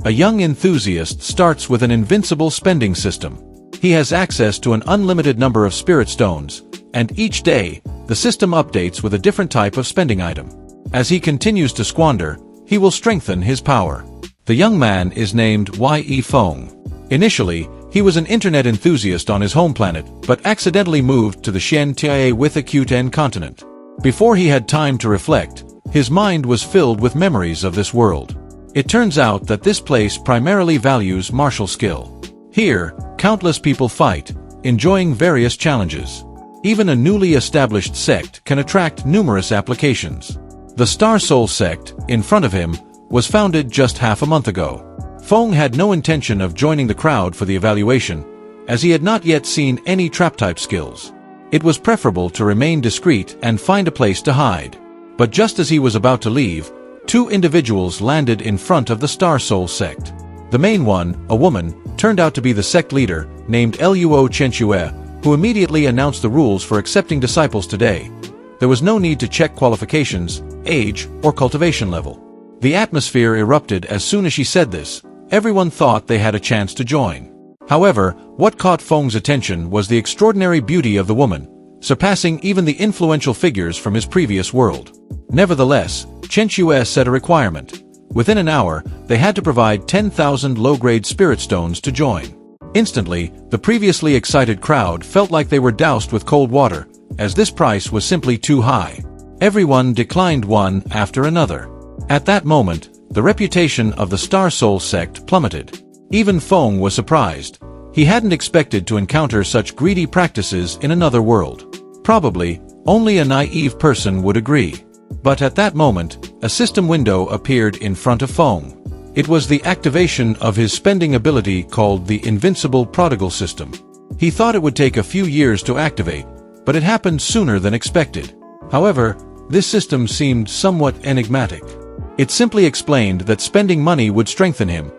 A young enthusiast starts with an invincible spending system. He has access to an unlimited number of spirit stones, and each day, the system updates with a different type of spending item. As he continues to squander, he will strengthen his power. The young man is named Feng. Initially, he was an internet enthusiast on his home planet, but accidentally moved to the Tia continent. Before he had time to reflect, his mind was filled with memories of this world. It turns out that this place primarily values martial skill. Here, countless people fight, enjoying various challenges. Even a newly established sect can attract numerous applications. The Star Soul sect, in front of him, was founded just half a month ago. Feng had no intention of joining the crowd for the evaluation, as he had not yet seen any trap-type skills. It was preferable to remain discreet and find a place to hide. But just as he was about to leave, two individuals landed in front of the Star Soul sect. The main one, a woman, turned out to be the sect leader, named Luo Chenxue, who immediately announced the rules for accepting disciples today. There was no need to check qualifications, age, or cultivation level. The atmosphere erupted as soon as she said this. Everyone thought they had a chance to join. However, what caught Feng's attention was the extraordinary beauty of the woman, surpassing even the influential figures from his previous world. Nevertheless, Chenxue set a requirement. Within an hour, they had to provide 10,000 low-grade spirit stones to join. Instantly, the previously excited crowd felt like they were doused with cold water, as this price was simply too high. Everyone declined one after another. At that moment, the reputation of the Star Soul sect plummeted. Even Feng was surprised. He hadn't expected to encounter such greedy practices in another world. Probably, only a naive person would agree. But at that moment, a system window appeared in front of Feng. It was the activation of his spending ability called the Invincible Prodigal System. He thought it would take a few years to activate, but it happened sooner than expected. However, this system seemed somewhat enigmatic. It simply explained that spending money would strengthen him.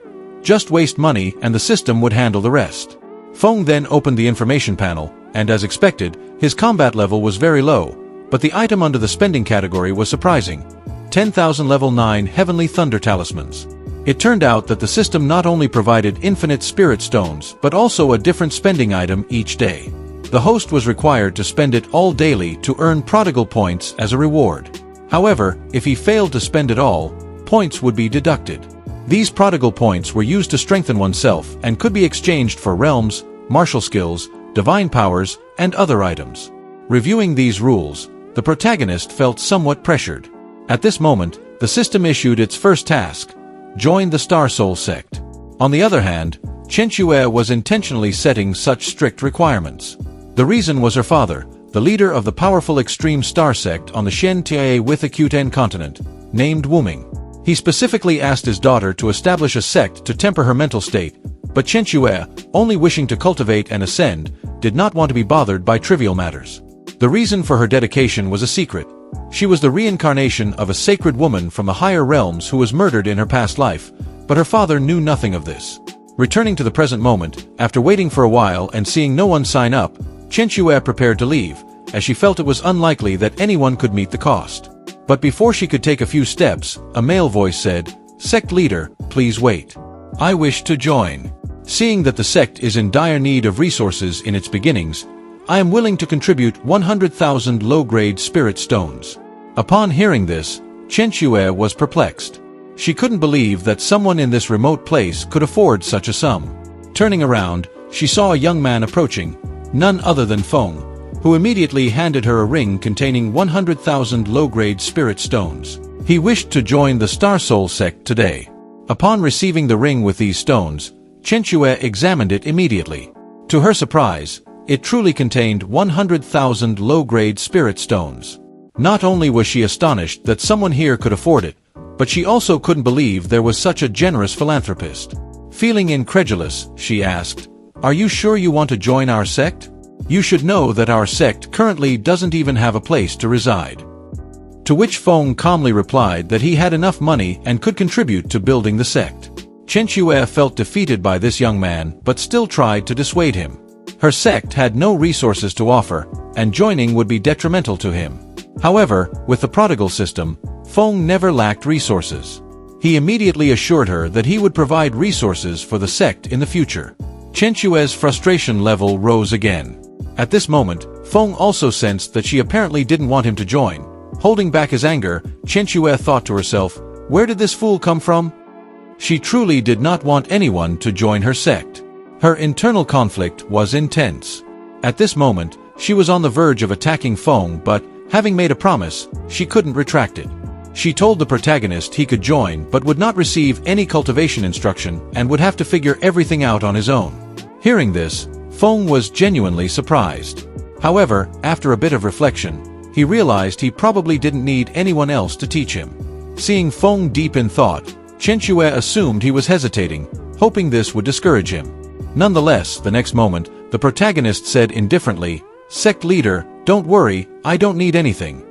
Just waste money and the system would handle the rest. Feng then opened the information panel, and as expected, his combat level was very low, but the item under the spending category was surprising. 10,000 level 9 Heavenly Thunder Talismans. It turned out that the system not only provided infinite spirit stones, but also a different spending item each day. The host was required to spend it all daily to earn prodigal points as a reward. However, if he failed to spend it all, points would be deducted. These prodigal points were used to strengthen oneself and could be exchanged for realms, martial skills, divine powers, and other items. Reviewing these rules, the protagonist felt somewhat pressured. At this moment, the system issued its first task: join the Star Soul sect. On the other hand, Chenxue was intentionally setting such strict requirements. The reason was her father, the leader of the powerful extreme star sect on the Tia continent, named Wuming. He specifically asked his daughter to establish a sect to temper her mental state, but Chenxue, only wishing to cultivate and ascend, did not want to be bothered by trivial matters. The reason for her dedication was a secret. She was the reincarnation of a sacred woman from the higher realms who was murdered in her past life, but her father knew nothing of this. Returning to the present moment, after waiting for a while and seeing no one sign up, Chenxue prepared to leave, as she felt it was unlikely that anyone could meet the cost. But before she could take a few steps, a male voice said, "Sect leader, please wait. I wish to join. Seeing that the sect is in dire need of resources in its beginnings, I am willing to contribute 100,000 low-grade spirit stones." Upon hearing this, Chenxue was perplexed. She couldn't believe that someone in this remote place could afford such a sum. Turning around, she saw a young man approaching, none other than Feng, who immediately handed her a ring containing 100,000 low-grade spirit stones. He wished to join the Star Soul sect today. Upon receiving the ring with these stones, Chenxue examined it immediately. To her surprise, it truly contained 100,000 low-grade spirit stones. Not only was she astonished that someone here could afford it, but she also couldn't believe there was such a generous philanthropist. Feeling incredulous, she asked, "Are you sure you want to join our sect? You should know that our sect currently doesn't even have a place to reside." To which Feng calmly replied that he had enough money and could contribute to building the sect. Chenxue felt defeated by this young man but still tried to dissuade him. Her sect had no resources to offer, and joining would be detrimental to him. However, with the prodigal system, Feng never lacked resources. He immediately assured her that he would provide resources for the sect in the future. Chen Xue's frustration level rose again. At this moment, Feng also sensed that she apparently didn't want him to join. Holding back his anger, Chen Xue thought to herself, "Where did this fool come from?" She truly did not want anyone to join her sect. Her internal conflict was intense. At this moment, she was on the verge of attacking Feng, but, having made a promise, she couldn't retract it. She told the protagonist he could join but would not receive any cultivation instruction and would have to figure everything out on his own. Hearing this, Feng was genuinely surprised. However, after a bit of reflection, he realized he probably didn't need anyone else to teach him. Seeing Feng deep in thought, Chen Xue assumed he was hesitating, hoping this would discourage him. Nonetheless, the next moment, the protagonist said indifferently, "Sect leader, don't worry, I don't need anything."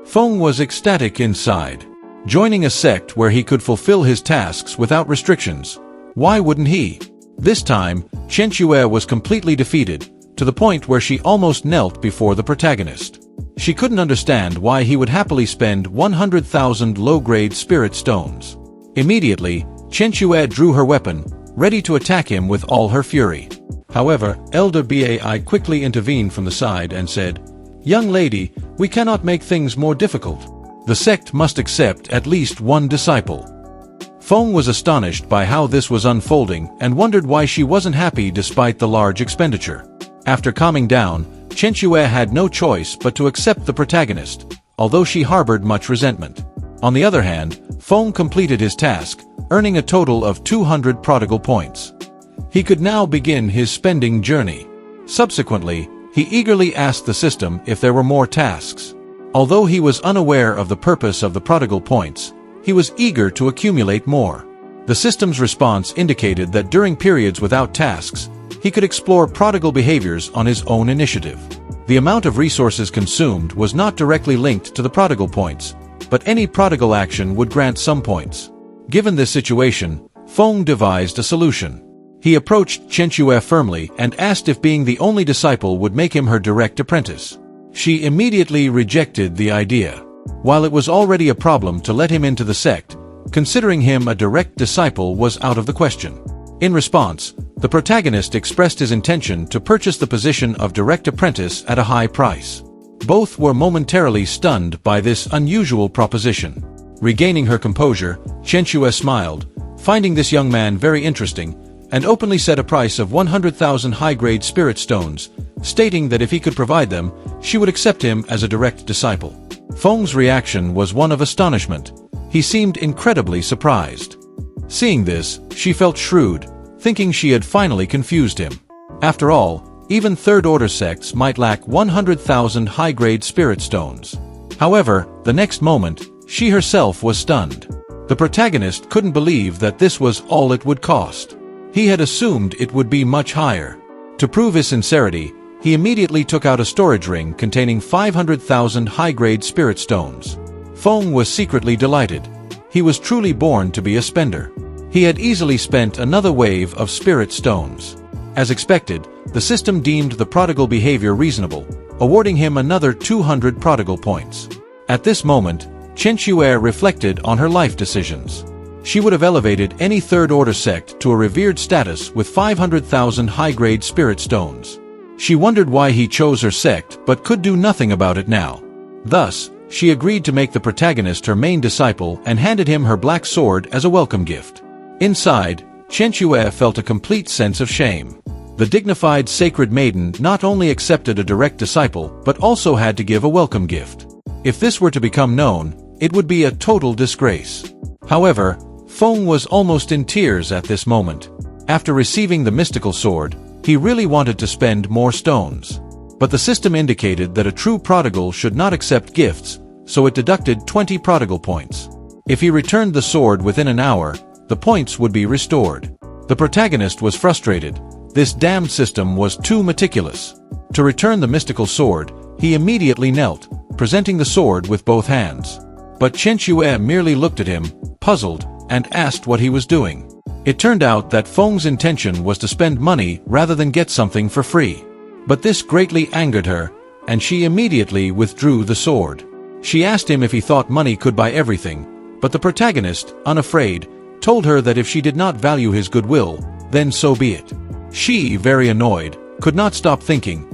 Feng was ecstatic inside. Joining a sect where he could fulfill his tasks without restrictions. Why wouldn't he? This time, Chen Xue was completely defeated, to the point where she almost knelt before the protagonist. She couldn't understand why he would happily spend 100,000 low-grade spirit stones. Immediately, Chen Xue drew her weapon, ready to attack him with all her fury. However, Elder Bai quickly intervened from the side and said, "Young lady, we cannot make things more difficult. The sect must accept at least one disciple." Feng was astonished by how this was unfolding and wondered why she wasn't happy despite the large expenditure. After calming down, Chen Xue had no choice but to accept the protagonist, although she harbored much resentment. On the other hand, Feng completed his task, earning a total of 200 prodigal points. He could now begin his spending journey. Subsequently, he eagerly asked the system if there were more tasks. Although he was unaware of the purpose of the prodigal points, he was eager to accumulate more. The system's response indicated that during periods without tasks, he could explore prodigal behaviors on his own initiative. The amount of resources consumed was not directly linked to the prodigal points, but any prodigal action would grant some points. Given this situation, Feng devised a solution. He approached Chen Xue firmly and asked if being the only disciple would make him her direct apprentice. She immediately rejected the idea. While it was already a problem to let him into the sect, considering him a direct disciple was out of the question. In response, the protagonist expressed his intention to purchase the position of direct apprentice at a high price. Both were momentarily stunned by this unusual proposition. Regaining her composure, Chen Xue smiled, finding this young man very interesting, and openly set a price of 100,000 high-grade spirit stones, stating that if he could provide them, she would accept him as a direct disciple. Feng's reaction was one of astonishment. He seemed incredibly surprised. Seeing this, she felt shrewd, thinking she had finally confused him. After all, even third-order sects might lack 100,000 high-grade spirit stones. However, the next moment, she herself was stunned. The protagonist couldn't believe that this was all it would cost. He had assumed it would be much higher. To prove his sincerity, he immediately took out a storage ring containing 500,000 high-grade spirit stones. Feng was secretly delighted. He was truly born to be a spender. He had easily spent another wave of spirit stones. As expected, the system deemed the prodigal behavior reasonable, awarding him another 200 prodigal points. At this moment, Chen Xue reflected on her life decisions. She would have elevated any third-order sect to a revered status with 500,000 high-grade spirit stones. She wondered why he chose her sect but could do nothing about it now. Thus, she agreed to make the protagonist her main disciple and handed him her black sword as a welcome gift. Inside, Chen Xue felt a complete sense of shame. The dignified sacred maiden not only accepted a direct disciple but also had to give a welcome gift. If this were to become known, it would be a total disgrace. However, Feng was almost in tears at this moment. After receiving the mystical sword, he really wanted to spend more stones. But the system indicated that a true prodigal should not accept gifts, so it deducted 20 prodigal points. If he returned the sword within an hour, the points would be restored. The protagonist was frustrated. This damned system was too meticulous. To return the mystical sword, he immediately knelt, presenting the sword with both hands. But Chen Xue merely looked at him, puzzled, and asked what he was doing. It turned out that Feng's intention was to spend money rather than get something for free. But this greatly angered her, and she immediately withdrew the sword. She asked him if he thought money could buy everything, But the protagonist, unafraid, told her that if she did not value his goodwill, then so be it. She, very annoyed, could not stop thinking,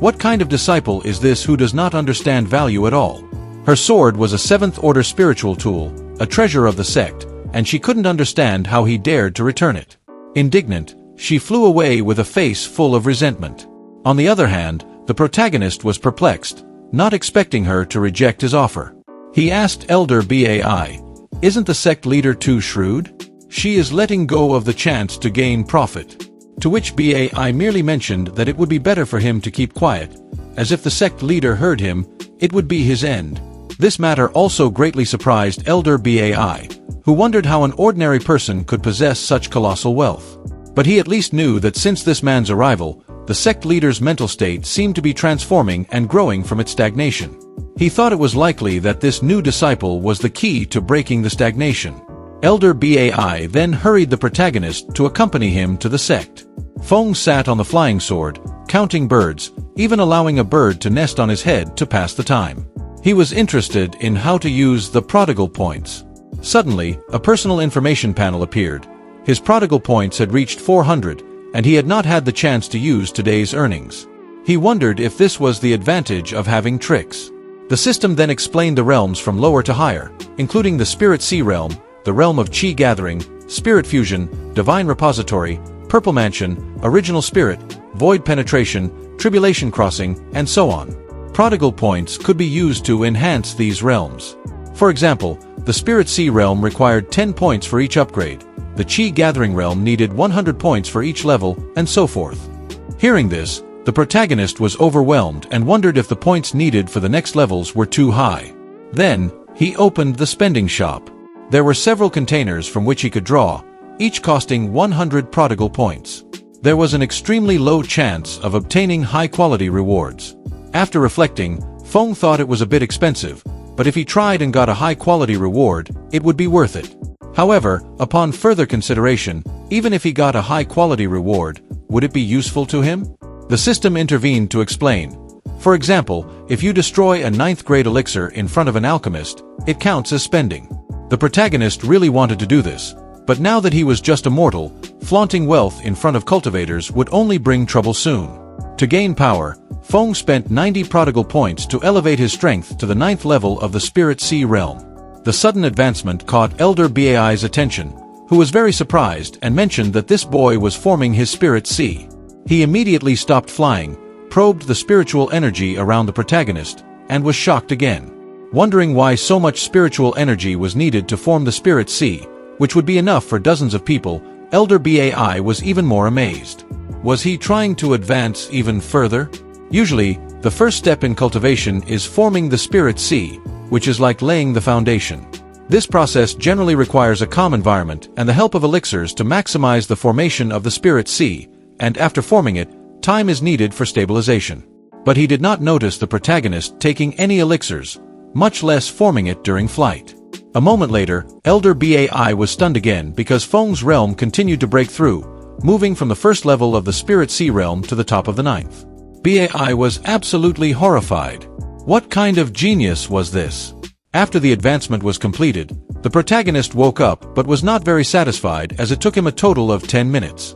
what kind of disciple is this who does not understand value at all? Her sword was a seventh-order spiritual tool, a treasure of the sect, and she couldn't understand how he dared to return it. Indignant, she flew away with a face full of resentment. On the other hand, the protagonist was perplexed, not expecting her to reject his offer. He asked Elder Bai, "Isn't the sect leader too shrewd? She is letting go of the chance to gain profit." To which Bai merely mentioned that it would be better for him to keep quiet, as if the sect leader heard him, it would be his end. This matter also greatly surprised Elder Bai, who wondered how an ordinary person could possess such colossal wealth. But he at least knew that since this man's arrival, the sect leader's mental state seemed to be transforming and growing from its stagnation. He thought it was likely that this new disciple was the key to breaking the stagnation. Elder Bai then hurried the protagonist to accompany him to the sect. Feng sat on the flying sword, counting birds, even allowing a bird to nest on his head to pass the time. He was interested in how to use the prodigal points. Suddenly, a personal information panel appeared. His prodigal points had reached 400, and he had not had the chance to use today's earnings. He wondered if this was the advantage of having tricks. The system then explained the realms from lower to higher, including the Spirit Sea realm, the realm of Chi Gathering, Spirit Fusion, Divine Repository, Purple Mansion, Original Spirit, Void Penetration, Tribulation Crossing, and so on. Prodigal points could be used to enhance these realms. For example, the Spirit Sea realm required 10 points for each upgrade, the Chi Gathering realm needed 100 points for each level, and so forth. Hearing this, the protagonist was overwhelmed and wondered if the points needed for the next levels were too high. Then, he opened the spending shop. There were several containers from which he could draw, each costing 100 prodigal points. There was an extremely low chance of obtaining high-quality rewards. After reflecting, Feng thought it was a bit expensive, but if he tried and got a high-quality reward, it would be worth it. However, upon further consideration, even if he got a high-quality reward, would it be useful to him? The system intervened to explain. For example, if you destroy a 9th-grade elixir in front of an alchemist, it counts as spending. The protagonist really wanted to do this, but now that he was just a mortal, flaunting wealth in front of cultivators would only bring trouble soon. To gain power, Feng spent 90 prodigal points to elevate his strength to the 9th level of the Spirit Sea realm. The sudden advancement caught Elder Bai's attention, who was very surprised and mentioned that this boy was forming his Spirit Sea. He immediately stopped flying, probed the spiritual energy around the protagonist, and was shocked again. Wondering why so much spiritual energy was needed to form the Spirit Sea, which would be enough for dozens of people, Elder Bai was even more amazed. Was he trying to advance even further? Usually, the first step in cultivation is forming the Spirit Sea, which is like laying the foundation. This process generally requires a calm environment and the help of elixirs to maximize the formation of the Spirit Sea, and after forming it, time is needed for stabilization. But he did not notice the protagonist taking any elixirs, much less forming it during flight. A moment later, Elder Bai was stunned again because Feng's realm continued to break through, moving from the first level of the Spirit Sea realm to the top of the 9th. Bai was absolutely horrified. What kind of genius was this? After the advancement was completed, the protagonist woke up but was not very satisfied as it took him a total of 10 minutes.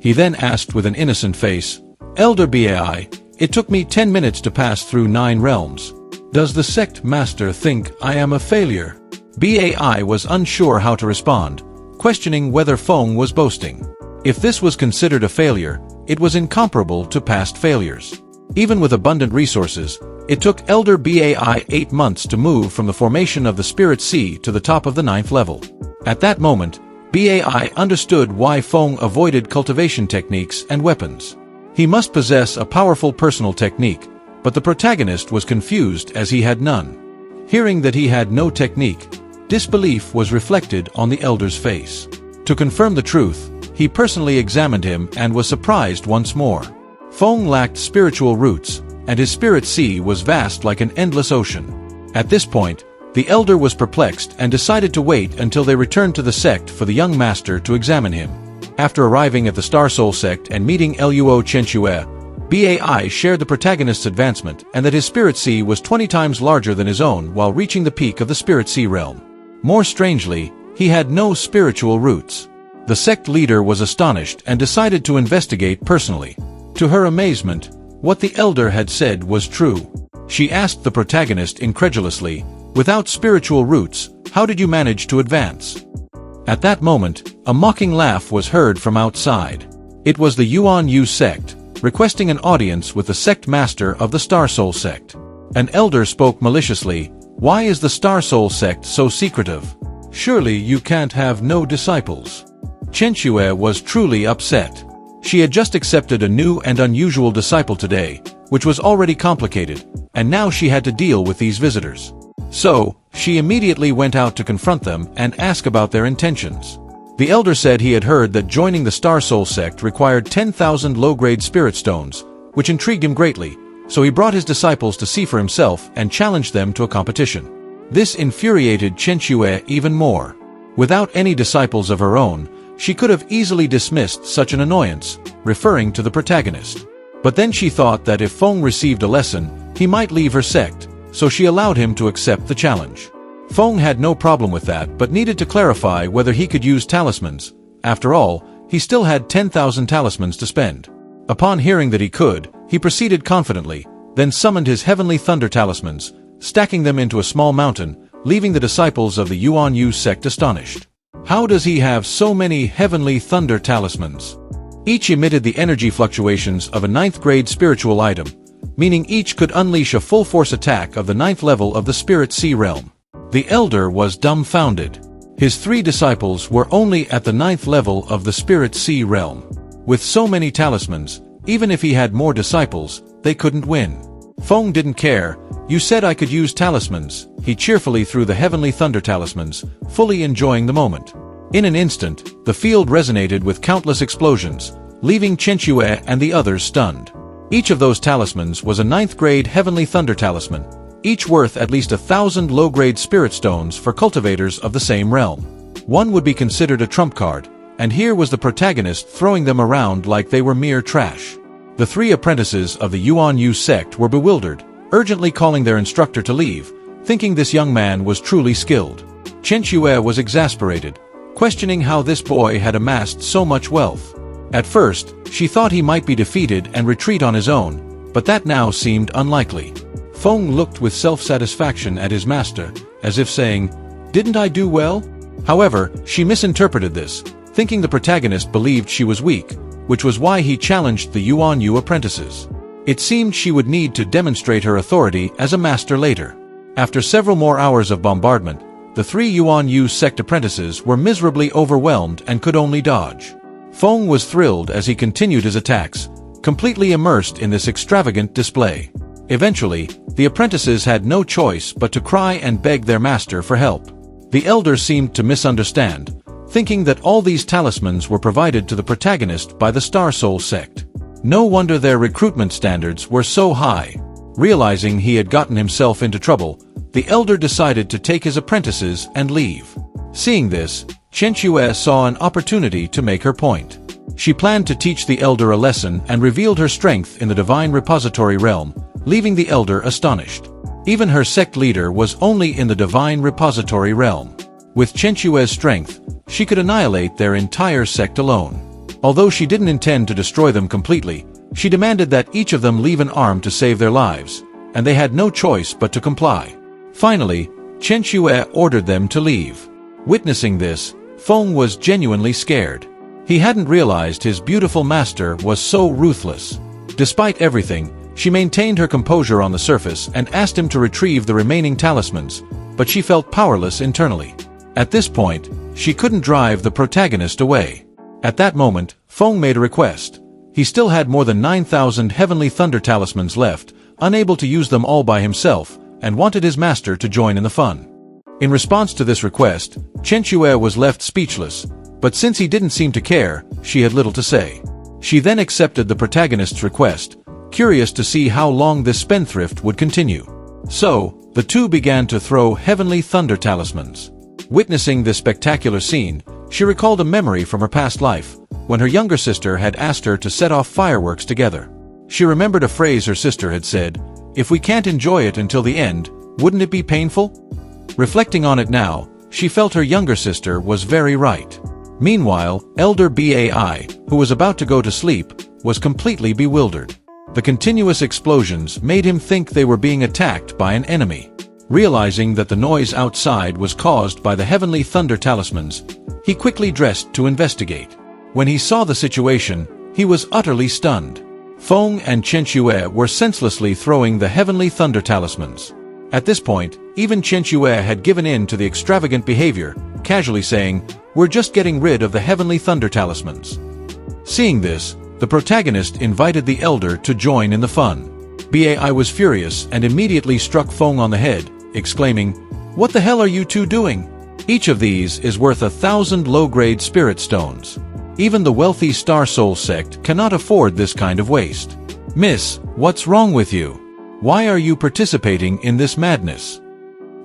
He then asked with an innocent face, "Elder Bai, it took me 10 minutes to pass through 9 realms. Does the sect master think I am a failure?" Bai was unsure how to respond, questioning whether Feng was boasting. If this was considered a failure, it was incomparable to past failures. Even with abundant resources, it took Elder Bai 8 months to move from the formation of the Spirit Sea to the top of the 9th level. At that moment, Bai understood why Feng avoided cultivation techniques and weapons. He must possess a powerful personal technique, but the protagonist was confused as he had none. Hearing that he had no technique, disbelief was reflected on the elder's face. To confirm the truth, he personally examined him and was surprised once more. Feng lacked spiritual roots, and his Spirit Sea was vast like an endless ocean. At this point, the elder was perplexed and decided to wait until they returned to the sect for the young master to examine him. After arriving at the Star Soul sect and meeting Luo Chenchue, Bai shared the protagonist's advancement and that his Spirit Sea was 20 times larger than his own while reaching the peak of the Spirit Sea realm. More strangely, he had no spiritual roots. The sect leader was astonished and decided to investigate personally. To her amazement, what the elder had said was true. She asked the protagonist incredulously, "Without spiritual roots, how did you manage to advance?" At that moment, a mocking laugh was heard from outside. It was the Yuan Yu sect, requesting an audience with the sect master of the Star Soul sect. An elder spoke maliciously, "Why is the Star Soul sect so secretive? Surely you can't have no disciples." Chen Xue was truly upset. She had just accepted a new and unusual disciple today, which was already complicated, and now she had to deal with these visitors. So, she immediately went out to confront them and ask about their intentions. The elder said he had heard that joining the Star Soul sect required 10,000 low-grade spirit stones, which intrigued him greatly, so he brought his disciples to see for himself and challenged them to a competition. This infuriated Chen Xue even more. Without any disciples of her own, she could have easily dismissed such an annoyance, referring to the protagonist. But then she thought that if Feng received a lesson, he might leave her sect, so she allowed him to accept the challenge. Feng had no problem with that but needed to clarify whether he could use talismans. After all, he still had 10,000 talismans to spend. Upon hearing that he could, he proceeded confidently, then summoned his heavenly thunder talismans, stacking them into a small mountain, leaving the disciples of the Yuan Yu sect astonished. How does he have so many heavenly thunder talismans? Each emitted the energy fluctuations of a 9th-grade spiritual item, meaning each could unleash a full-force attack of the 9th level of the Spirit Sea realm. The elder was dumbfounded. His 3 disciples were only at the 9th level of the Spirit Sea realm. With so many talismans, even if he had more disciples, they couldn't win. Feng didn't care. "You said I could use talismans." He cheerfully threw the heavenly thunder talismans, fully enjoying the moment. In an instant, the field resonated with countless explosions, leaving Chen Xue and the others stunned. Each of those talismans was a 9th-grade heavenly thunder talisman, each worth at least 1,000 low-grade spirit stones for cultivators of the same realm. One would be considered a trump card, and here was the protagonist throwing them around like they were mere trash. The 3 apprentices of the Yuan Yu sect were bewildered, urgently calling their instructor to leave, thinking this young man was truly skilled. Chen Xue was exasperated, questioning how this boy had amassed so much wealth. At first, she thought he might be defeated and retreat on his own, but that now seemed unlikely. Feng looked with self-satisfaction at his master, as if saying, "Didn't I do well?" However, she misinterpreted this, thinking the protagonist believed she was weak, which was why he challenged the Yuan Yu apprentices. It seemed she would need to demonstrate her authority as a master later. After several more hours of bombardment, the 3 Yuan Yu sect apprentices were miserably overwhelmed and could only dodge. Feng was thrilled as he continued his attacks, completely immersed in this extravagant display. Eventually, the apprentices had no choice but to cry and beg their master for help. The elder seemed to misunderstand, thinking that all these talismans were provided to the protagonist by the Star Soul sect. No wonder their recruitment standards were so high. Realizing he had gotten himself into trouble, the elder decided to take his apprentices and leave. Seeing this, Chen Xue saw an opportunity to make her point. She planned to teach the elder a lesson and revealed her strength in the divine repository realm, leaving the elder astonished. Even her sect leader was only in the divine repository realm. With Chen Xue's strength, she could annihilate their entire sect alone. Although she didn't intend to destroy them completely, she demanded that each of them leave an arm to save their lives, and they had no choice but to comply. Finally, Chen Xue ordered them to leave. Witnessing this, Feng was genuinely scared. He hadn't realized his beautiful master was so ruthless. Despite everything, she maintained her composure on the surface and asked him to retrieve the remaining talismans, but she felt powerless internally. At this point, she couldn't drive the protagonist away. At that moment, Feng made a request. He still had more than 9,000 heavenly thunder talismans left, unable to use them all by himself, and wanted his master to join in the fun. In response to this request, Chen Xue was left speechless, but since he didn't seem to care, she had little to say. She then accepted the protagonist's request, curious to see how long this spendthrift would continue. So, the two began to throw heavenly thunder talismans. Witnessing this spectacular scene, she recalled a memory from her past life, when her younger sister had asked her to set off fireworks together. She remembered a phrase her sister had said, "If we can't enjoy it until the end, wouldn't it be painful?" Reflecting on it now, She felt her younger sister was very right. Meanwhile, Elder Bai, who was about to go to sleep, was completely bewildered. The continuous explosions made him think they were being attacked by an enemy. Realizing that the noise outside was caused by the heavenly thunder talismans, he quickly dressed to investigate. When he saw the situation, he was utterly stunned. Feng and Chen Xue were senselessly throwing the heavenly thunder talismans. At this point, even Chen Xue had given in to the extravagant behavior, casually saying, "We're just getting rid of the heavenly thunder talismans." Seeing this, the protagonist invited the elder to join in the fun. Bai was furious and immediately struck Feng on the head, exclaiming, "What the hell are you two doing? Each of these is worth 1,000 low-grade spirit stones. Even the wealthy Star Soul sect cannot afford this kind of waste. Miss, what's wrong with you? Why are you participating in this madness?"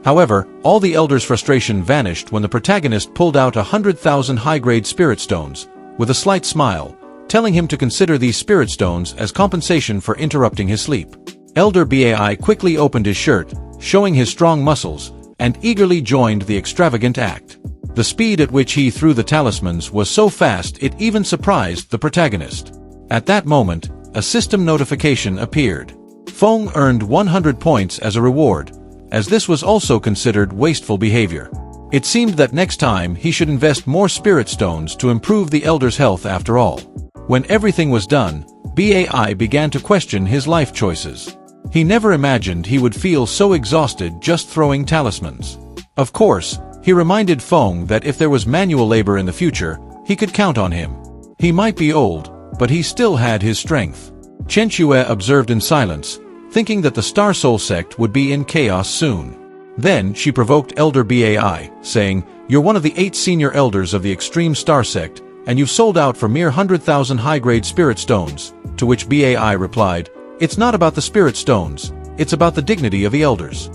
However, all the elder's frustration vanished when the protagonist pulled out 100,000 high-grade spirit stones, with a slight smile, telling him to consider these spirit stones as compensation for interrupting his sleep. Elder Bai quickly opened his shirt, showing his strong muscles, and eagerly joined the extravagant act. The speed at which he threw the talismans was so fast it even surprised the protagonist. At that moment, a system notification appeared. Feng earned 100 points as a reward, as this was also considered wasteful behavior. It seemed that next time he should invest more spirit stones to improve the elder's health after all. When everything was done, Bai began to question his life choices. He never imagined he would feel so exhausted just throwing talismans. Of course, he reminded Feng that if there was manual labor in the future, he could count on him. He might be old, but he still had his strength. Chen Xue observed in silence, thinking that the Star Soul sect would be in chaos soon. Then she provoked Elder Bai, saying, "You're one of the 8 senior elders of the Extreme Star sect, and you've sold out for mere 100,000 high-grade spirit stones," to which Bai replied, "It's not about the spirit stones, it's about the dignity of the elders."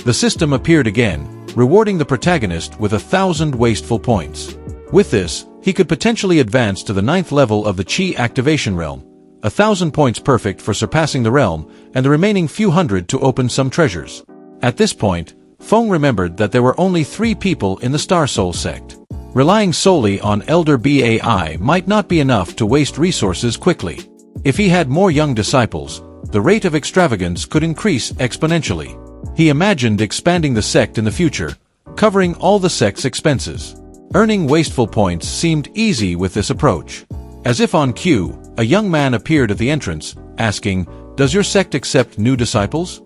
The system appeared again, rewarding the protagonist with 1,000 wasteful points. With this, he could potentially advance to the 9th level of the Qi activation realm, 1,000 points perfect for surpassing the realm, and the remaining few hundred to open some treasures. At this point, Feng remembered that there were only 3 people in the Star Soul sect. Relying solely on Elder Bai might not be enough to waste resources quickly. If he had more young disciples, the rate of extravagance could increase exponentially. He imagined expanding the sect in the future, covering all the sect's expenses. Earning wasteful points seemed easy with this approach. As if on cue, a young man appeared at the entrance, asking, "Does your sect accept new disciples?"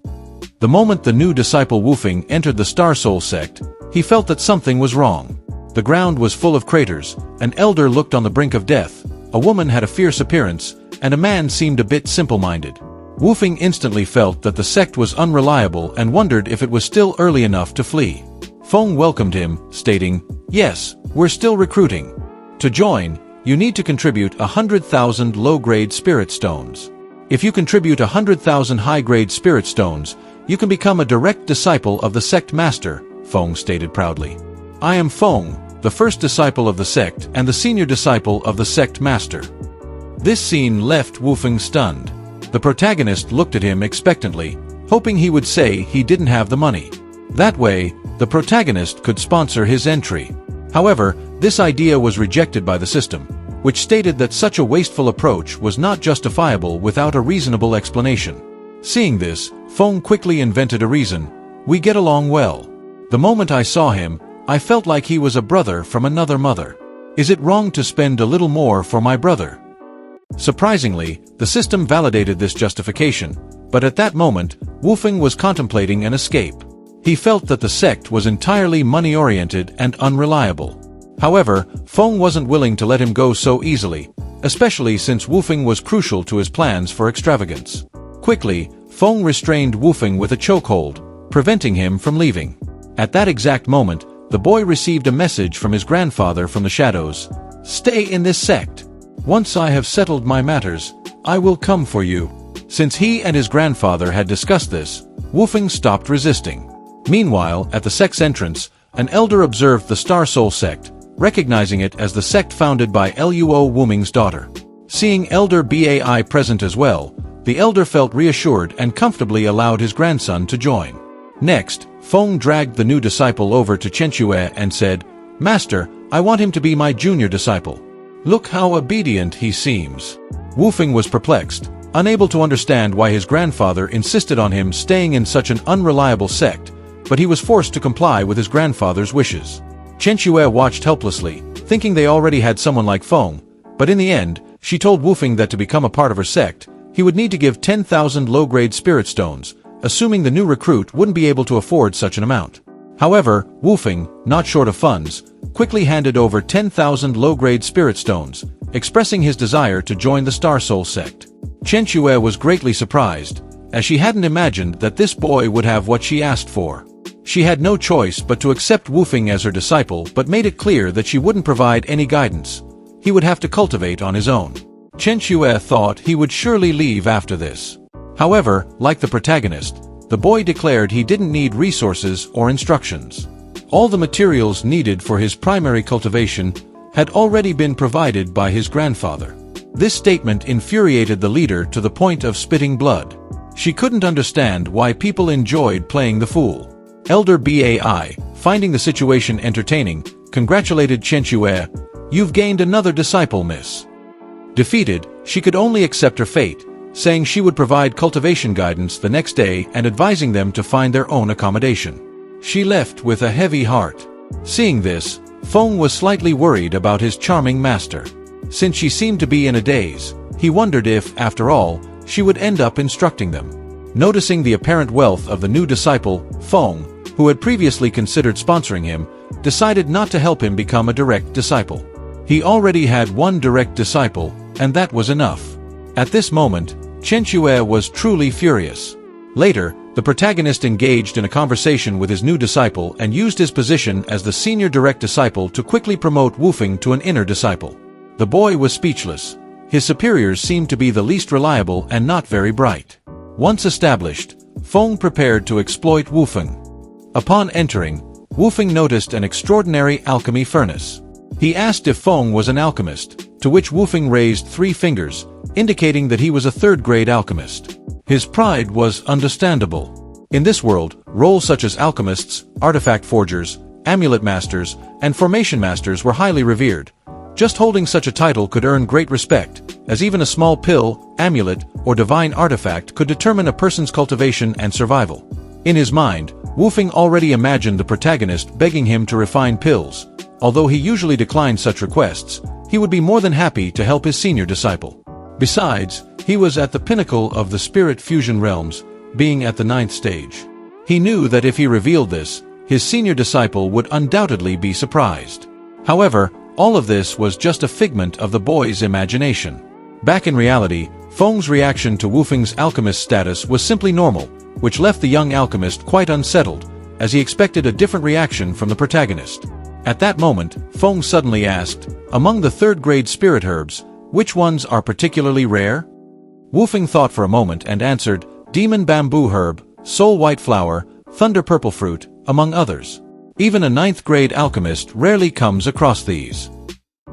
The moment the new disciple Wufeng entered the Star Soul sect, he felt that something was wrong. The ground was full of craters, an elder looked on the brink of death, a woman had a fierce appearance, and a man seemed a bit simple-minded. Wufeng instantly felt that the sect was unreliable and wondered if it was still early enough to flee. Feng welcomed him, stating, "Yes, we're still recruiting. To join, you need to contribute 100,000 low-grade spirit stones. If you contribute 100,000 high-grade spirit stones, you can become a direct disciple of the sect master," Feng stated proudly. "I am Feng, the first disciple of the sect and the senior disciple of the sect master." This scene left Wufeng stunned. The protagonist looked at him expectantly, hoping he would say he didn't have the money. That way, the protagonist could sponsor his entry. However, this idea was rejected by the system, which stated that such a wasteful approach was not justifiable without a reasonable explanation. Seeing this, Feng quickly invented a reason: "We get along well. The moment I saw him, I felt like he was a brother from another mother. Is it wrong to spend a little more for my brother?" Surprisingly, the system validated this justification, but at that moment, Wufeng was contemplating an escape. He felt that the sect was entirely money-oriented and unreliable. However, Feng wasn't willing to let him go so easily, especially since Wufeng was crucial to his plans for extravagance. Quickly, Feng restrained Wufeng with a chokehold, preventing him from leaving. At that exact moment, the boy received a message from his grandfather from the shadows: "Stay in this sect. Once I have settled my matters, I will come for you." Since he and his grandfather had discussed this, Wufeng stopped resisting. Meanwhile, at the sect's entrance, an elder observed the Star Soul sect, recognizing it as the sect founded by Luo Wuming's daughter. Seeing Elder Bai present as well, the elder felt reassured and comfortably allowed his grandson to join. Next, Feng dragged the new disciple over to Chenxue and said, "Master, I want him to be my junior disciple. Look how obedient he seems." Wu Feng was perplexed, unable to understand why his grandfather insisted on him staying in such an unreliable sect, but he was forced to comply with his grandfather's wishes. Chenxue watched helplessly, thinking they already had someone like Feng, but in the end, she told Wu Feng that to become a part of her sect, he would need to give 10,000 low-grade spirit stones, assuming the new recruit wouldn't be able to afford such an amount. However, Wu Feng, not short of funds, quickly handed over 10,000 low-grade spirit stones, expressing his desire to join the Star Soul sect. Chenxue was greatly surprised, as she hadn't imagined that this boy would have what she asked for. She had no choice but to accept Wu Feng as her disciple, but made it clear that she wouldn't provide any guidance. He would have to cultivate on his own. Chenxue thought he would surely leave after this. However, like the protagonist, the boy declared he didn't need resources or instructions. All the materials needed for his primary cultivation had already been provided by his grandfather. This statement infuriated the leader to the point of spitting blood. She couldn't understand why people enjoyed playing the fool. Elder Bai, finding the situation entertaining, congratulated Chenxue, "You've gained another disciple, miss." Defeated, she could only accept her fate, saying she would provide cultivation guidance the next day and advising them to find their own accommodation. She left with a heavy heart. Seeing this, Feng was slightly worried about his charming master. Since she seemed to be in a daze, he wondered if, after all, she would end up instructing them. Noticing the apparent wealth of the new disciple, Feng, who had previously considered sponsoring him, decided not to help him become a direct disciple. He already had one direct disciple, and that was enough. At this moment, Chenxue was truly furious. Later, the protagonist engaged in a conversation with his new disciple and used his position as the senior direct disciple to quickly promote Wu Feng to an inner disciple. The boy was speechless. His superiors seemed to be the least reliable and not very bright. Once established, Feng prepared to exploit Wu Feng. Upon entering, Wu Feng noticed an extraordinary alchemy furnace. He asked if Feng was an alchemist, to which Wu Feng raised 3 fingers, indicating that he was a third-grade alchemist. His pride was understandable. In this world, roles such as alchemists, artifact forgers, amulet masters, and formation masters were highly revered. Just holding such a title could earn great respect, as even a small pill, amulet, or divine artifact could determine a person's cultivation and survival. In his mind, Wu Feng already imagined the protagonist begging him to refine pills. Although he usually declined such requests, he would be more than happy to help his senior disciple. Besides, he was at the pinnacle of the spirit fusion realms, being at the 9th stage. He knew that if he revealed this, his senior disciple would undoubtedly be surprised. However, all of this was just a figment of the boy's imagination. Back in reality, Feng's reaction to Wu Feng's alchemist status was simply normal, which left the young alchemist quite unsettled, as he expected a different reaction from the protagonist. At that moment, Feng suddenly asked, "Among the third-grade spirit herbs, which ones are particularly rare?" Wu Feng thought for a moment and answered, "Demon bamboo herb, soul white flower, thunder purple fruit, among others. Even a 9th-grade alchemist rarely comes across these."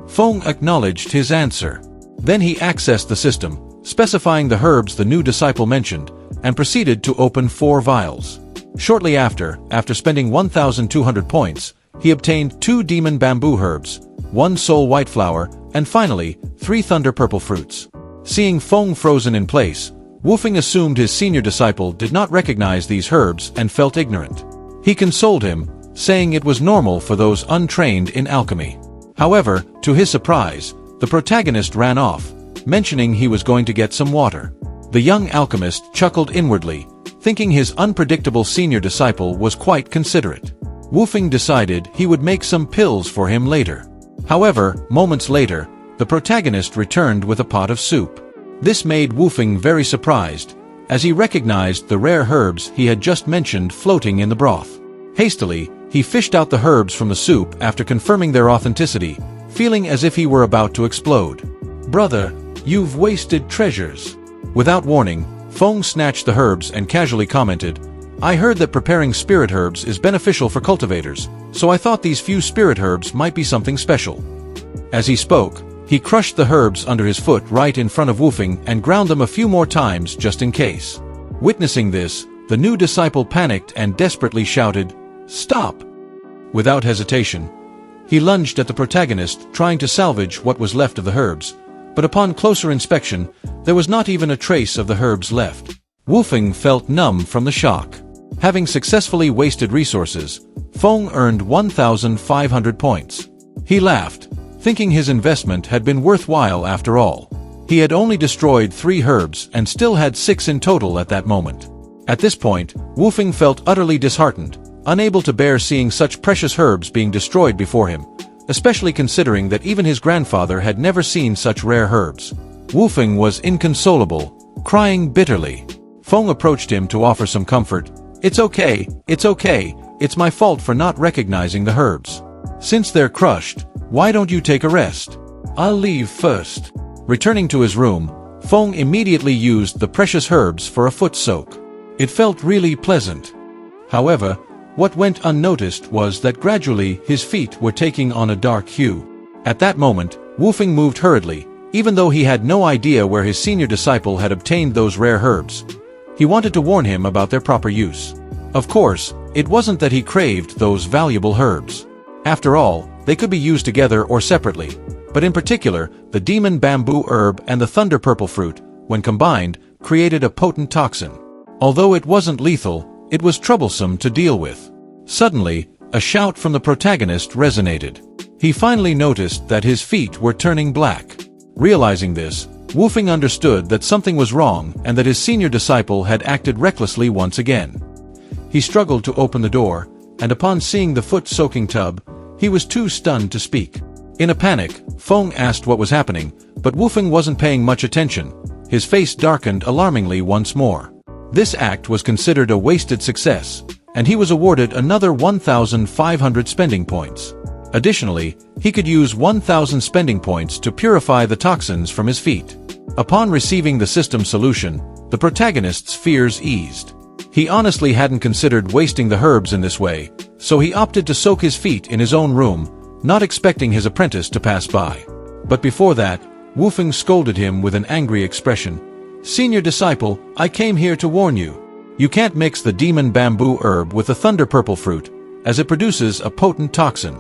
Feng acknowledged his answer. Then he accessed the system, specifying the herbs the new disciple mentioned, and proceeded to open 4 vials. Shortly after spending 1,200 points, he obtained 2 demon bamboo herbs, 1 soul white flower, and finally, 3 thunder purple fruits. Seeing Feng frozen in place, Wu Feng assumed his senior disciple did not recognize these herbs and felt ignorant. He consoled him, saying it was normal for those untrained in alchemy. However, to his surprise, the protagonist ran off, mentioning he was going to get some water. The young alchemist chuckled inwardly, thinking his unpredictable senior disciple was quite considerate. Wu Feng decided he would make some pills for him later. However, moments later, the protagonist returned with a pot of soup. This made Wu Feng very surprised, as he recognized the rare herbs he had just mentioned floating in the broth. Hastily, he fished out the herbs from the soup after confirming their authenticity, feeling as if he were about to explode. "Brother, you've wasted treasures." Without warning, Feng snatched the herbs and casually commented, "I heard that preparing spirit herbs is beneficial for cultivators, so I thought these few spirit herbs might be something special." As he spoke, he crushed the herbs under his foot right in front of Wu Feng and ground them a few more times just in case. Witnessing this, The new disciple panicked and desperately shouted, "Stop!" Without hesitation, he lunged at the protagonist, trying to salvage what was left of the herbs, but upon closer inspection, there was not even a trace of the herbs left. Wufeng felt numb from the shock. Having successfully wasted resources, Feng earned 1,500 points. He laughed, thinking his investment had been worthwhile after all. He had only destroyed 3 herbs and still had 6 in total at that moment. At this point, Wufeng felt utterly disheartened, unable to bear seeing such precious herbs being destroyed before him, especially considering that even his grandfather had never seen such rare herbs. Wufeng was inconsolable, crying bitterly. Feng approached him to offer some comfort. It's okay, it's my fault for not recognizing the herbs. Since they're crushed, why don't you take a rest? I'll leave first." Returning to his room, Feng immediately used the precious herbs for a foot soak. It felt really pleasant. However, what went unnoticed was that gradually his feet were taking on a dark hue. At that moment, Wufeng moved hurriedly, even though he had no idea where his senior disciple had obtained those rare herbs. He wanted to warn him about their proper use. Of course, it wasn't that he craved those valuable herbs. After all, they could be used together or separately, but in particular, the demon bamboo herb and the thunder purple fruit, when combined, created a potent toxin. Although it wasn't lethal, it was troublesome to deal with. Suddenly, a shout from the protagonist resonated. He finally noticed that his feet were turning black. Realizing this, Wufeng understood that something was wrong and that his senior disciple had acted recklessly once again. He struggled to open the door, and upon seeing the foot-soaking tub, he was too stunned to speak. In a panic, Feng asked what was happening, but Wufeng wasn't paying much attention. His face darkened alarmingly once more. This act was considered a wasted success, and he was awarded another 1,500 spending points. Additionally, he could use 1,000 spending points to purify the toxins from his feet. Upon receiving the system solution, the protagonist's fears eased. He honestly hadn't considered wasting the herbs in this way, so he opted to soak his feet in his own room, not expecting his apprentice to pass by. But before that, Wufeng scolded him with an angry expression. "Senior disciple, I came here to warn you. You can't mix the demon bamboo herb with the thunder purple fruit, as it produces a potent toxin."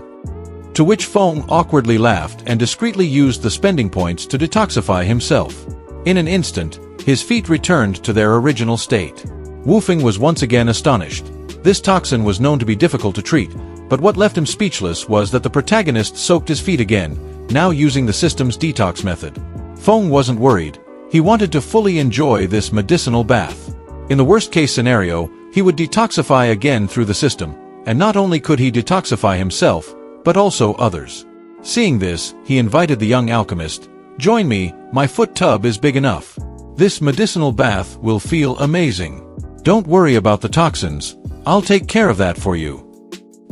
To which Feng awkwardly laughed and discreetly used the spending points to detoxify himself. In an instant, his feet returned to their original state. Wufeng was once again astonished. This toxin was known to be difficult to treat, but what left him speechless was that the protagonist soaked his feet again, now using the system's detox method. Feng wasn't worried. He wanted to fully enjoy this medicinal bath. In the worst-case scenario, he would detoxify again through the system, and not only could he detoxify himself, but also others. Seeing this, he invited the young alchemist. "Join me, my foot tub is big enough. This medicinal bath will feel amazing. Don't worry about the toxins, I'll take care of that for you."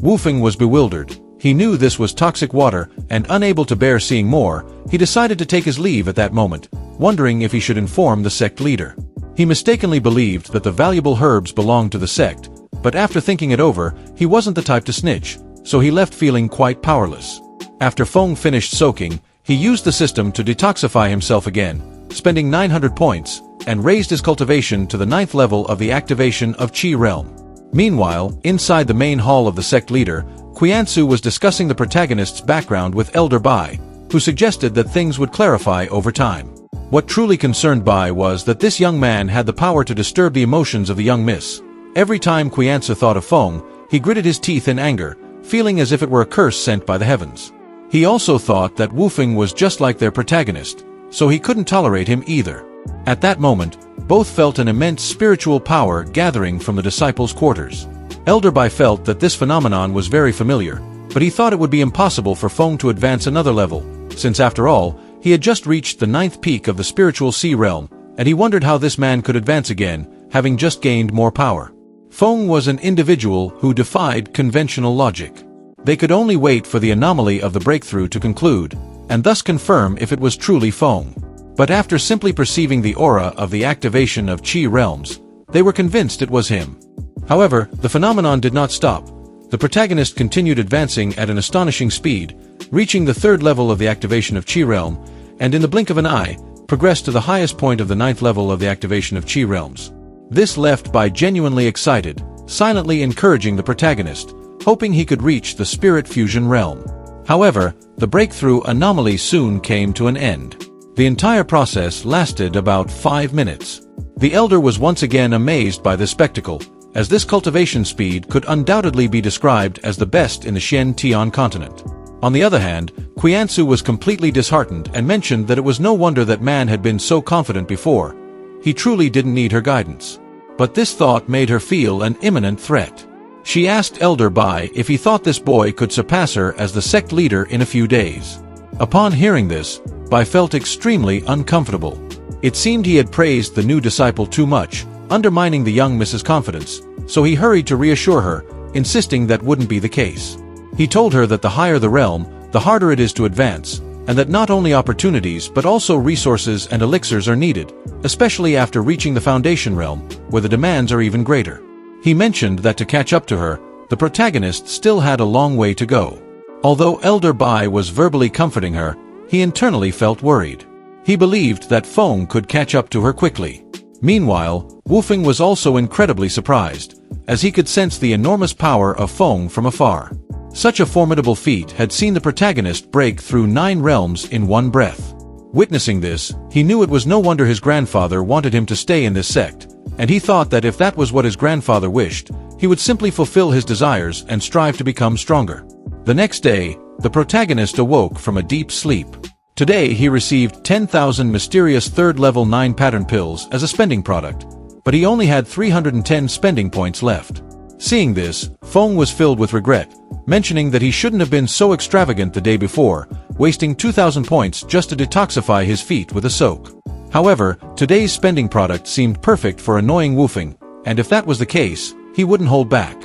Wufeng was bewildered. He knew this was toxic water, and unable to bear seeing more, he decided to take his leave at that moment, wondering if he should inform the sect leader. He mistakenly believed that the valuable herbs belonged to the sect, but after thinking it over, he wasn't the type to snitch, so he left feeling quite powerless. After Feng finished soaking, he used the system to detoxify himself again, spending 900 points, and raised his cultivation to the 9th level of the activation of Qi realm. Meanwhile, inside the main hall of the sect leader, Qiansu was discussing the protagonist's background with Elder Bai, who suggested that things would clarify over time. What truly concerned Bai was that this young man had the power to disturb the emotions of the young miss. Every time Qiansu thought of Feng, he gritted his teeth in anger, feeling as if it were a curse sent by the heavens. He also thought that Wufeng was just like their protagonist, so he couldn't tolerate him either. At that moment, both felt an immense spiritual power gathering from the disciples' quarters. Elder Bai felt that this phenomenon was very familiar, but he thought it would be impossible for Feng to advance another level, since after all, he had just reached the 9th peak of the spiritual sea realm, and he wondered how this man could advance again, having just gained more power. Feng was an individual who defied conventional logic. They could only wait for the anomaly of the breakthrough to conclude, and thus confirm if it was truly Feng. But after simply perceiving the aura of the activation of Qi realms, they were convinced it was him. However, the phenomenon did not stop. The protagonist continued advancing at an astonishing speed, reaching the 3rd level of the activation of Qi realm, and in the blink of an eye, progressed to the highest point of the 9th level of the activation of Qi realms. This left Bai genuinely excited, silently encouraging the protagonist, hoping he could reach the spirit fusion realm. However, the breakthrough anomaly soon came to an end. The entire process lasted about 5 minutes. The elder was once again amazed by this spectacle, as this cultivation speed could undoubtedly be described as the best in the Xian Tian continent. On the other hand, Qiansu was completely disheartened and mentioned that it was no wonder that man had been so confident before. He truly didn't need her guidance. But this thought made her feel an imminent threat. She asked Elder Bai if he thought this boy could surpass her as the sect leader in a few days. Upon hearing this, Bai felt extremely uncomfortable. It seemed he had praised the new disciple too much, undermining the young Mrs.'s confidence, so he hurried to reassure her, insisting that wouldn't be the case. He told her that the higher the realm, the harder it is to advance, and that not only opportunities but also resources and elixirs are needed, especially after reaching the foundation realm, where the demands are even greater. He mentioned that to catch up to her, the protagonist still had a long way to go. Although Elder Bai was verbally comforting her, he internally felt worried. He believed that Feng could catch up to her quickly. Meanwhile, Wufeng was also incredibly surprised, as he could sense the enormous power of Feng from afar. Such a formidable feat had seen the protagonist break through 9 realms in one breath. Witnessing this, he knew it was no wonder his grandfather wanted him to stay in this sect, and he thought that if that was what his grandfather wished, he would simply fulfill his desires and strive to become stronger. The next day, the protagonist awoke from a deep sleep. Today he received 10,000 mysterious 3rd level 9 pattern pills as a spending product, but he only had 310 spending points left. Seeing this, Feng was filled with regret, mentioning that he shouldn't have been so extravagant the day before, wasting 2,000 points just to detoxify his feet with a soak. However, today's spending product seemed perfect for annoying Wufeng, and if that was the case, he wouldn't hold back.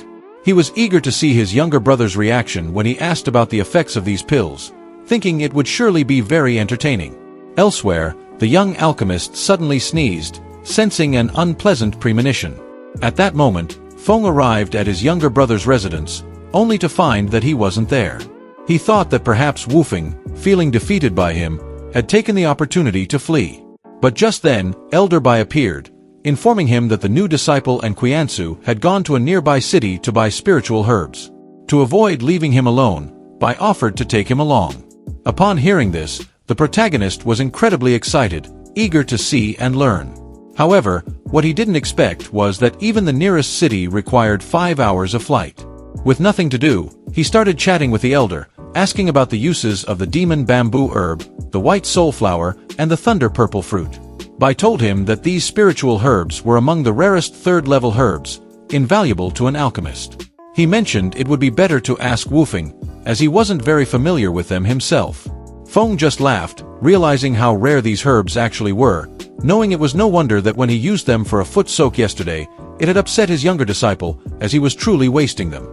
He was eager to see his younger brother's reaction when he asked about the effects of these pills, thinking it would surely be very entertaining. Elsewhere, the young alchemist suddenly sneezed, sensing an unpleasant premonition. At that moment, Feng arrived at his younger brother's residence, only to find that he wasn't there. He thought that perhaps Wufeng, feeling defeated by him, had taken the opportunity to flee. But just then, Elder Bai appeared, informing him that the new disciple and Qiansu had gone to a nearby city to buy spiritual herbs. To avoid leaving him alone, Bai offered to take him along. Upon hearing this, the protagonist was incredibly excited, eager to see and learn. However, what he didn't expect was that even the nearest city required 5 hours of flight. With nothing to do, he started chatting with the elder, asking about the uses of the demon bamboo herb, the white soulflower, and the thunder purple fruit. Bai told him that these spiritual herbs were among the rarest 3rd level herbs, invaluable to an alchemist. He mentioned it would be better to ask Wufeng, as he wasn't very familiar with them himself. Feng just laughed, realizing how rare these herbs actually were, knowing it was no wonder that when he used them for a foot soak yesterday, it had upset his younger disciple, as he was truly wasting them.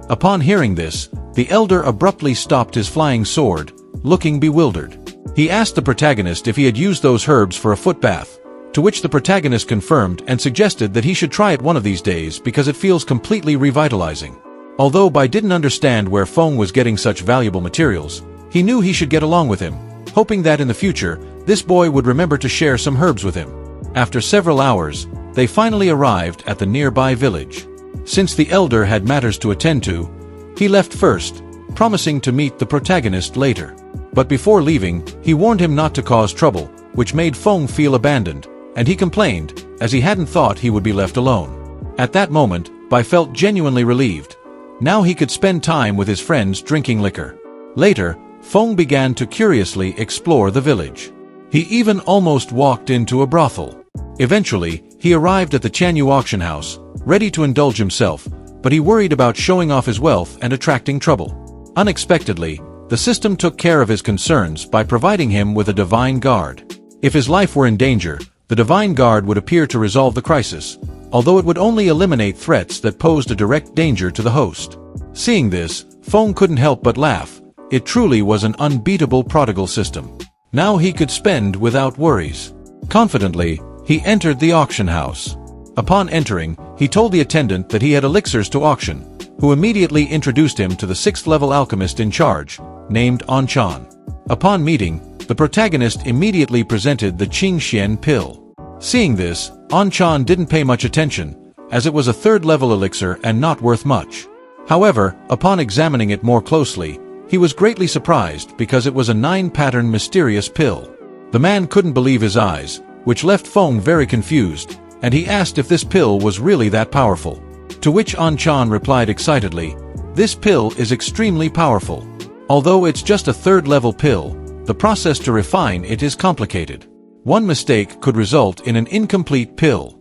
Upon hearing this, the elder abruptly stopped his flying sword, looking bewildered. He asked the protagonist if he had used those herbs for a foot bath, to which the protagonist confirmed and suggested that he should try it one of these days because it feels completely revitalizing. Although Bai didn't understand where Feng was getting such valuable materials, he knew he should get along with him, hoping that in the future, this boy would remember to share some herbs with him. After several hours, they finally arrived at the nearby village. Since the elder had matters to attend to, he left first, promising to meet the protagonist later. But before leaving, he warned him not to cause trouble, which made Feng feel abandoned, and he complained, as he hadn't thought he would be left alone. At that moment, Bai felt genuinely relieved. Now he could spend time with his friends drinking liquor. Later, Feng began to curiously explore the village. He even almost walked into a brothel. Eventually, he arrived at the Chanyu auction house, ready to indulge himself, but he worried about showing off his wealth and attracting trouble. Unexpectedly, the system took care of his concerns by providing him with a divine guard. If his life were in danger, the divine guard would appear to resolve the crisis, although it would only eliminate threats that posed a direct danger to the host. Seeing this, Feng couldn't help but laugh. It truly was an unbeatable prodigal system. Now he could spend without worries. Confidently, he entered the auction house. Upon entering, he told the attendant that he had elixirs to auction, who immediately introduced him to the 6th level alchemist in charge, named Anchan. Upon meeting, the protagonist immediately presented the Qingxian pill. Seeing this, An-chan didn't pay much attention, as it was a third-level elixir and not worth much. However, upon examining it more closely, he was greatly surprised because it was a 9-pattern mysterious pill. The man couldn't believe his eyes, which left Feng very confused, and he asked if this pill was really that powerful. To which An-chan replied excitedly, "This pill is extremely powerful. Although it's just a third-level pill, the process to refine it is complicated. One mistake could result in an incomplete pill."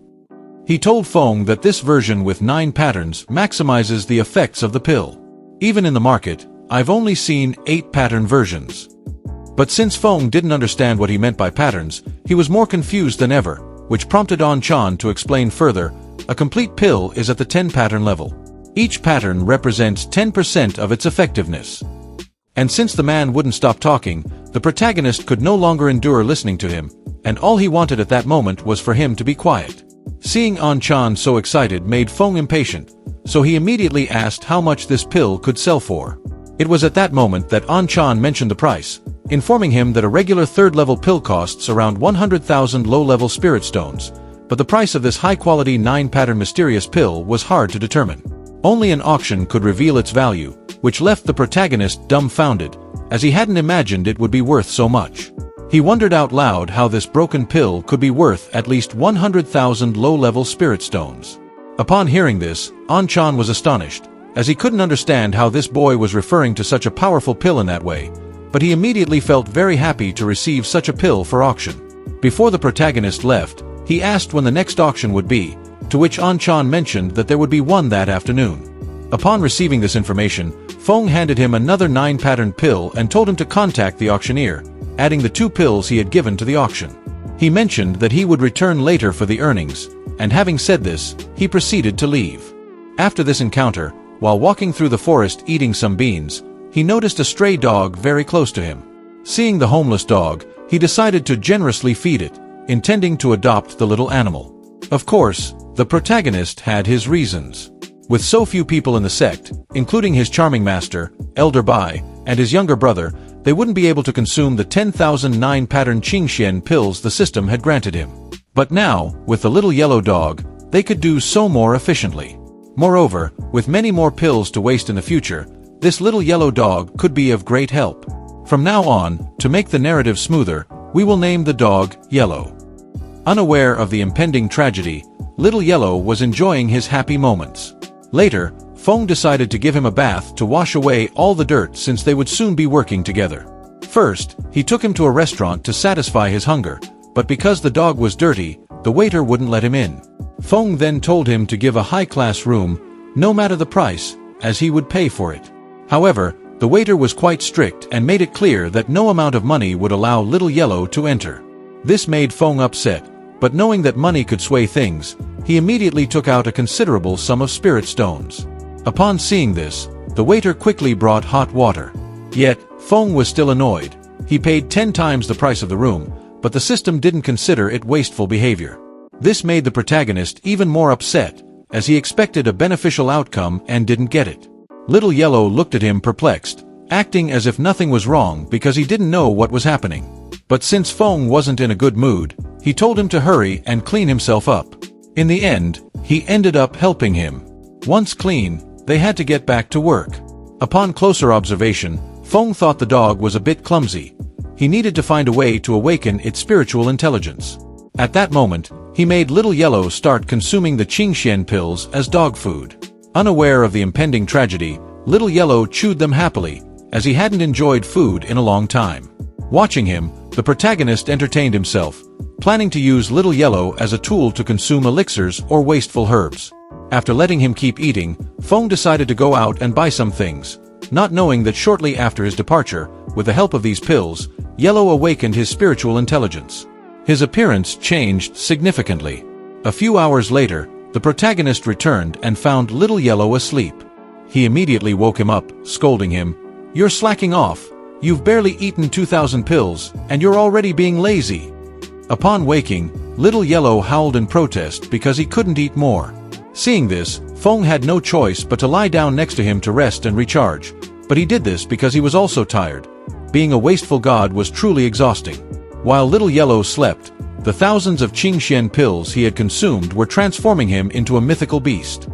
He told Feng that this version with 9 patterns maximizes the effects of the pill. Even in the market, I've only seen 8-pattern versions. But since Feng didn't understand what he meant by patterns, he was more confused than ever, which prompted An-chan to explain further. A complete pill is at the 10-pattern level. Each pattern represents 10% of its effectiveness. And since the man wouldn't stop talking, the protagonist could no longer endure listening to him, and all he wanted at that moment was for him to be quiet. Seeing An-chan so excited made Feng impatient, so he immediately asked how much this pill could sell for. It was at that moment that An-chan mentioned the price, informing him that a regular third-level pill costs around 100,000 low-level spirit stones, but the price of this high-quality 9-pattern mysterious pill was hard to determine. Only an auction could reveal its value, which left the protagonist dumbfounded, as he hadn't imagined it would be worth so much. He wondered out loud how this broken pill could be worth at least 100,000 low-level spirit stones. Upon hearing this, An-chan was astonished, as he couldn't understand how this boy was referring to such a powerful pill in that way, but he immediately felt very happy to receive such a pill for auction. Before the protagonist left, he asked when the next auction would be, to which An-chan mentioned that there would be one that afternoon. Upon receiving this information, Feng handed him another 9-pattern pill and told him to contact the auctioneer, adding the 2 pills he had given to the auction. He mentioned that he would return later for the earnings, and having said this, he proceeded to leave. After this encounter, while walking through the forest eating some beans, he noticed a stray dog very close to him. Seeing the homeless dog, he decided to generously feed it, intending to adopt the little animal. Of course, the protagonist had his reasons. With so few people in the sect, including his charming master, Elder Bai, and his younger brother, they wouldn't be able to consume the 10,000 9-pattern Qingxian pills the system had granted him. But now, with the little yellow dog, they could do so more efficiently. Moreover, with many more pills to waste in the future, this little yellow dog could be of great help. From now on, to make the narrative smoother, we will name the dog Yellow. Unaware of the impending tragedy, little Yellow was enjoying his happy moments. Later, Feng decided to give him a bath to wash away all the dirt since they would soon be working together. First, he took him to a restaurant to satisfy his hunger, but because the dog was dirty, the waiter wouldn't let him in. Feng then told him to give a high-class room, no matter the price, as he would pay for it. However, the waiter was quite strict and made it clear that no amount of money would allow little Yellow to enter. This made Feng upset, but knowing that money could sway things, he immediately took out a considerable sum of spirit stones. Upon seeing this, the waiter quickly brought hot water. Yet, Feng was still annoyed. He paid 10 times the price of the room, but the system didn't consider it wasteful behavior. This made the protagonist even more upset, as he expected a beneficial outcome and didn't get it. Little Yellow looked at him perplexed, acting as if nothing was wrong because he didn't know what was happening. But since Feng wasn't in a good mood, he told him to hurry and clean himself up. In the end, he ended up helping him. Once clean, they had to get back to work. Upon closer observation, Feng thought the dog was a bit clumsy. He needed to find a way to awaken its spiritual intelligence. At that moment, he made little Yellow start consuming the Qingxian pills as dog food. Unaware of the impending tragedy, little Yellow chewed them happily, as he hadn't enjoyed food in a long time. Watching him, the protagonist entertained himself, planning to use little Yellow as a tool to consume elixirs or wasteful herbs. After letting him keep eating, Feng decided to go out and buy some things, not knowing that shortly after his departure, with the help of these pills, Yellow awakened his spiritual intelligence. His appearance changed significantly. A few hours later, the protagonist returned and found little Yellow asleep. He immediately woke him up, scolding him, "You're slacking off. You've barely eaten 2,000 pills, and you're already being lazy." Upon waking, little Yellow howled in protest because he couldn't eat more. Seeing this, Feng had no choice but to lie down next to him to rest and recharge, but he did this because he was also tired. Being a wasteful god was truly exhausting. While little Yellow slept, The thousands of Qingxian pills he had consumed were transforming him into a mythical beast.